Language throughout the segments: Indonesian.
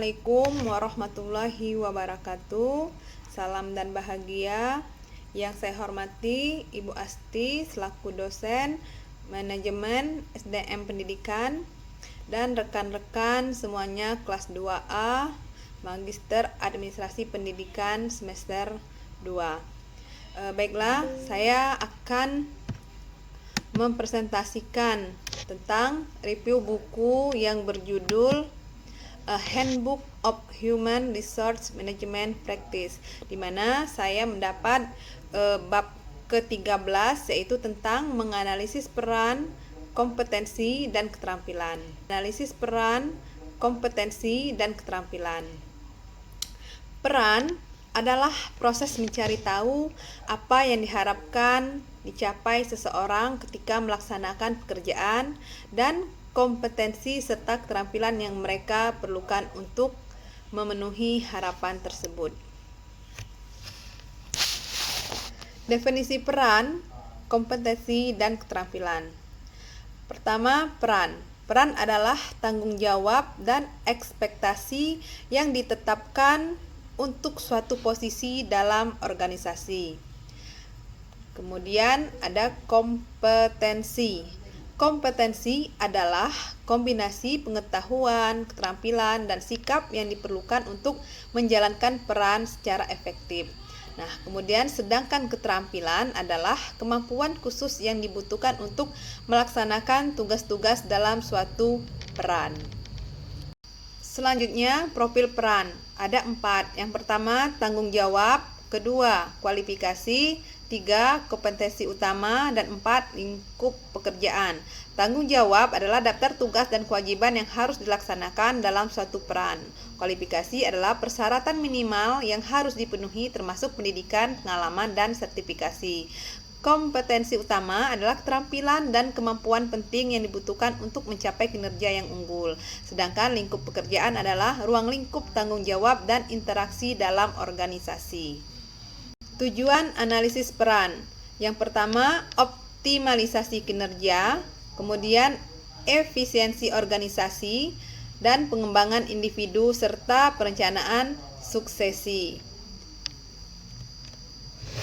Assalamualaikum warahmatullahi wabarakatuh. Salam dan bahagia. Yang saya hormati Ibu Asti selaku dosen Manajemen SDM Pendidikan dan rekan-rekan semuanya kelas 2A Magister Administrasi Pendidikan semester 2. Baiklah, saya akan mempresentasikan tentang review buku yang berjudul A Handbook of Human Resource Management Practice, di mana saya mendapat bab ke-13, yaitu tentang menganalisis peran, kompetensi, dan keterampilan. Analisis peran, kompetensi, dan keterampilan. Peran adalah proses mencari tahu apa yang diharapkan dicapai seseorang ketika melaksanakan pekerjaan, dan kompetensi serta keterampilan yang mereka perlukan untuk memenuhi harapan tersebut. Definisi peran, kompetensi, dan keterampilan. Pertama, peran. Peran adalah tanggung jawab dan ekspektasi yang ditetapkan untuk suatu posisi dalam organisasi. Kemudian ada kompetensi. Kompetensi adalah kombinasi pengetahuan, keterampilan, dan sikap yang diperlukan untuk menjalankan peran secara efektif. Nah, kemudian sedangkan keterampilan adalah kemampuan khusus yang dibutuhkan untuk melaksanakan tugas-tugas dalam suatu peran. Selanjutnya, profil peran. Ada 4. Yang pertama, tanggung jawab. Kedua, kualifikasi. 3. Kompetensi utama. Dan 4. Lingkup pekerjaan. Tanggung jawab adalah daftar tugas dan kewajiban yang harus dilaksanakan dalam suatu peran. Kualifikasi adalah persyaratan minimal yang harus dipenuhi termasuk pendidikan, pengalaman, dan sertifikasi. Kompetensi utama adalah keterampilan dan kemampuan penting yang dibutuhkan untuk mencapai kinerja yang unggul. Sedangkan lingkup pekerjaan adalah ruang lingkup tanggung jawab dan interaksi dalam organisasi. Tujuan analisis peran. Yang pertama, optimalisasi kinerja, kemudian efisiensi organisasi, dan pengembangan individu serta perencanaan suksesi.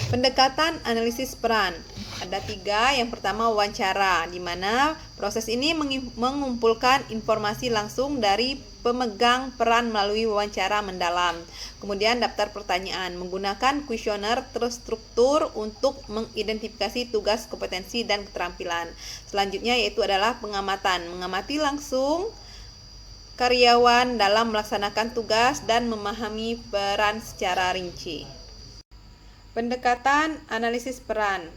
Pendekatan analisis peran. Ada 3. Yang pertama, wawancara, di mana proses ini mengumpulkan informasi langsung dari pemegang peran melalui wawancara mendalam. Kemudian daftar pertanyaan menggunakan kuesioner terstruktur untuk mengidentifikasi tugas, kompetensi, dan keterampilan. Selanjutnya yaitu adalah pengamatan, mengamati langsung karyawan dalam melaksanakan tugas dan memahami peran secara rinci. Pendekatan analisis peran.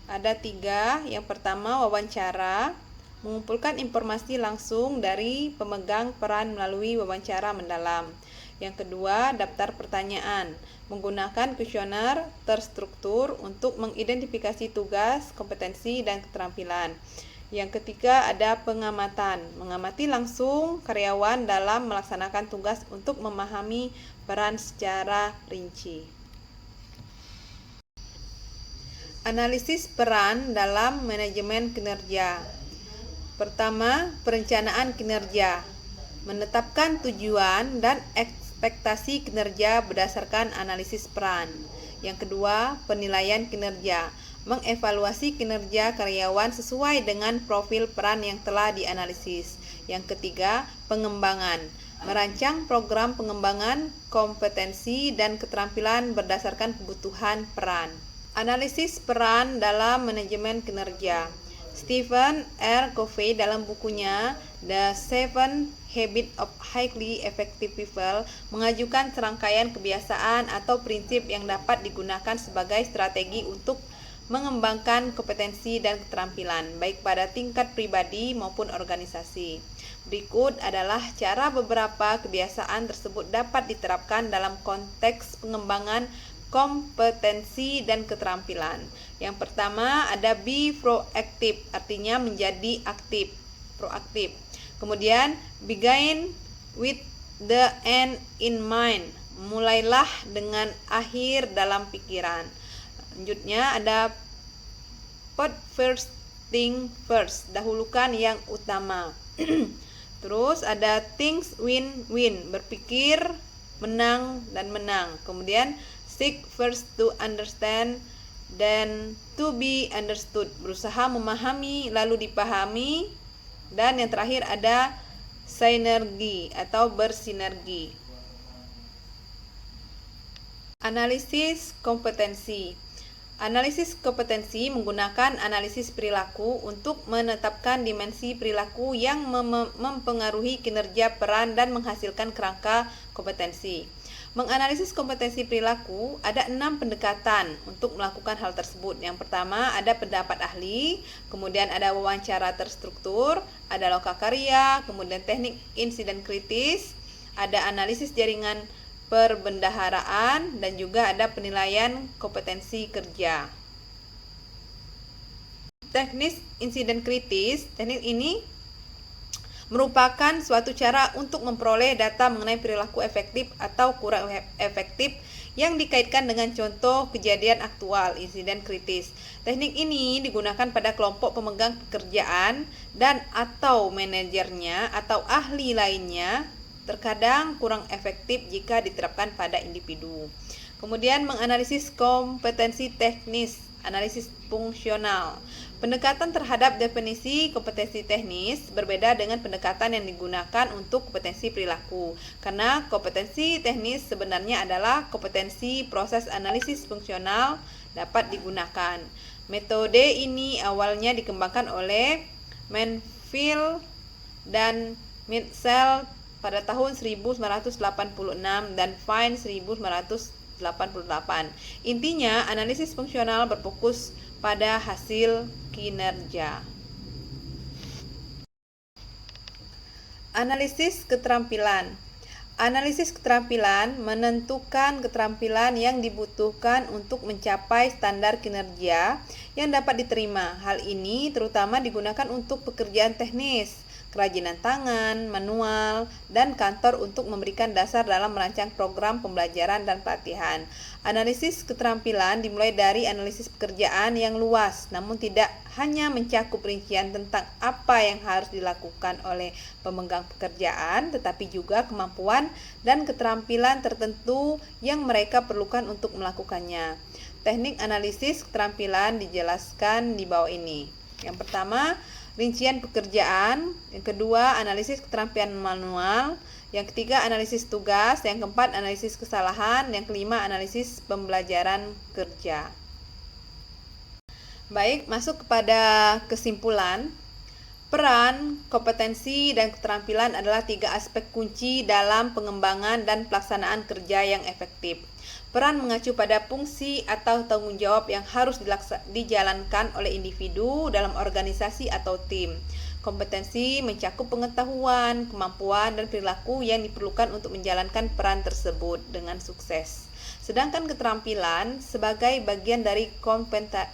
Ada 3. Yang pertama, wawancara, mengumpulkan informasi langsung dari pemegang peran melalui wawancara mendalam. Yang kedua, daftar pertanyaan, menggunakan kuesioner terstruktur untuk mengidentifikasi tugas, kompetensi, dan keterampilan. Yang ketiga, ada pengamatan, mengamati langsung karyawan dalam melaksanakan tugas untuk memahami peran secara rinci. Analisis peran dalam manajemen kinerja. Pertama, perencanaan kinerja, menetapkan tujuan dan ekspektasi kinerja berdasarkan analisis peran. Yang kedua, penilaian kinerja, mengevaluasi kinerja karyawan sesuai dengan profil peran yang telah dianalisis. Yang ketiga, pengembangan, merancang program pengembangan kompetensi dan keterampilan berdasarkan kebutuhan peran. Analisis peran dalam manajemen kinerja. Stephen R. Covey dalam bukunya The 7 Habits of Highly Effective People mengajukan serangkaian kebiasaan atau prinsip yang dapat digunakan sebagai strategi untuk mengembangkan kompetensi dan keterampilan, baik pada tingkat pribadi maupun organisasi. Berikut adalah cara beberapa kebiasaan tersebut dapat diterapkan dalam konteks pengembangan kompetensi dan keterampilan. Yang pertama ada be proactive, artinya menjadi aktif, proaktif. Kemudian begin with the end in mind, mulailah dengan akhir dalam pikiran. Selanjutnya ada put first thing first, dahulukan yang utama. Terus ada things win-win, berpikir menang dan menang. Kemudian seek first to understand then to be understood, berusaha memahami lalu dipahami. Dan yang terakhir ada sinergi atau bersinergi. Analisis kompetensi. Analisis kompetensi menggunakan analisis perilaku untuk menetapkan dimensi perilaku yang mempengaruhi kinerja peran dan menghasilkan kerangka kompetensi. Menganalisis kompetensi perilaku ada 6 pendekatan untuk melakukan hal tersebut. Yang pertama ada pendapat ahli, kemudian ada wawancara terstruktur, ada lokakarya, kemudian teknik insiden kritis, ada analisis jaringan perbendaharaan, dan juga ada penilaian kompetensi kerja. Teknik insiden kritis, teknik ini merupakan suatu cara untuk memperoleh data mengenai perilaku efektif atau kurang efektif yang dikaitkan dengan contoh kejadian aktual, insiden kritis. Teknik ini digunakan pada kelompok pemegang pekerjaan dan atau manajernya atau ahli lainnya, terkadang kurang efektif jika diterapkan pada individu. Kemudian menganalisis kompetensi teknis, analisis fungsional. Pendekatan terhadap definisi kompetensi teknis berbeda dengan pendekatan yang digunakan untuk kompetensi perilaku. Karena kompetensi teknis sebenarnya adalah kompetensi proses analisis fungsional dapat digunakan. Metode ini awalnya dikembangkan oleh Mansfield dan Mitchell pada tahun 1986 dan Fine 1988. Intinya, analisis fungsional berfokus pada hasil kinerja. Analisis keterampilan. Analisis keterampilan menentukan keterampilan yang dibutuhkan untuk mencapai standar kinerja yang dapat diterima. Hal ini terutama digunakan untuk pekerjaan teknis, kerajinan tangan, manual, dan kantor untuk memberikan dasar dalam merancang program pembelajaran dan pelatihan. Analisis keterampilan dimulai dari analisis pekerjaan yang luas, namun tidak hanya mencakup rincian tentang apa yang harus dilakukan oleh pemegang pekerjaan, tetapi juga kemampuan dan keterampilan tertentu yang mereka perlukan untuk melakukannya. Teknik analisis keterampilan dijelaskan di bawah ini. Yang pertama, rincian pekerjaan. Yang kedua, analisis keterampilan manual. Yang ketiga, analisis tugas. Yang keempat, analisis kesalahan. Yang kelima, analisis pembelajaran kerja. Baik, masuk kepada kesimpulan. Peran, kompetensi, dan keterampilan adalah 3 aspek kunci dalam pengembangan dan pelaksanaan kerja yang efektif. Peran mengacu pada fungsi atau tanggung jawab yang harus dijalankan oleh individu dalam organisasi atau tim. Kompetensi mencakup pengetahuan, kemampuan, dan perilaku yang diperlukan untuk menjalankan peran tersebut dengan sukses. Sedangkan keterampilan sebagai bagian dari kompetensi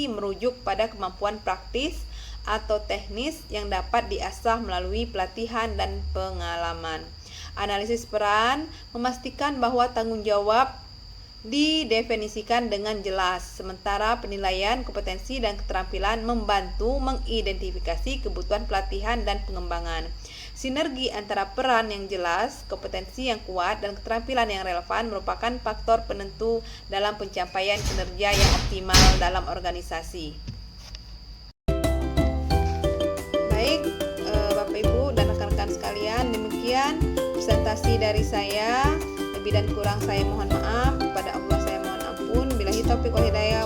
merujuk pada kemampuan praktis atau teknis yang dapat diasah melalui pelatihan dan pengalaman. Analisis peran memastikan bahwa tanggung jawab didefinisikan dengan jelas, sementara penilaian kompetensi dan keterampilan membantu mengidentifikasi kebutuhan pelatihan dan pengembangan. Sinergi antara peran yang jelas, kompetensi yang kuat, dan keterampilan yang relevan merupakan faktor penentu dalam pencapaian kinerja yang optimal dalam organisasi. Baik, Bapak Ibu dan rekan-rekan sekalian, demikian presentasi dari saya. Lebih dan kurang saya mohon maaf. Kepada Allah saya mohon ampun. Billahi taufiq wal hidayah.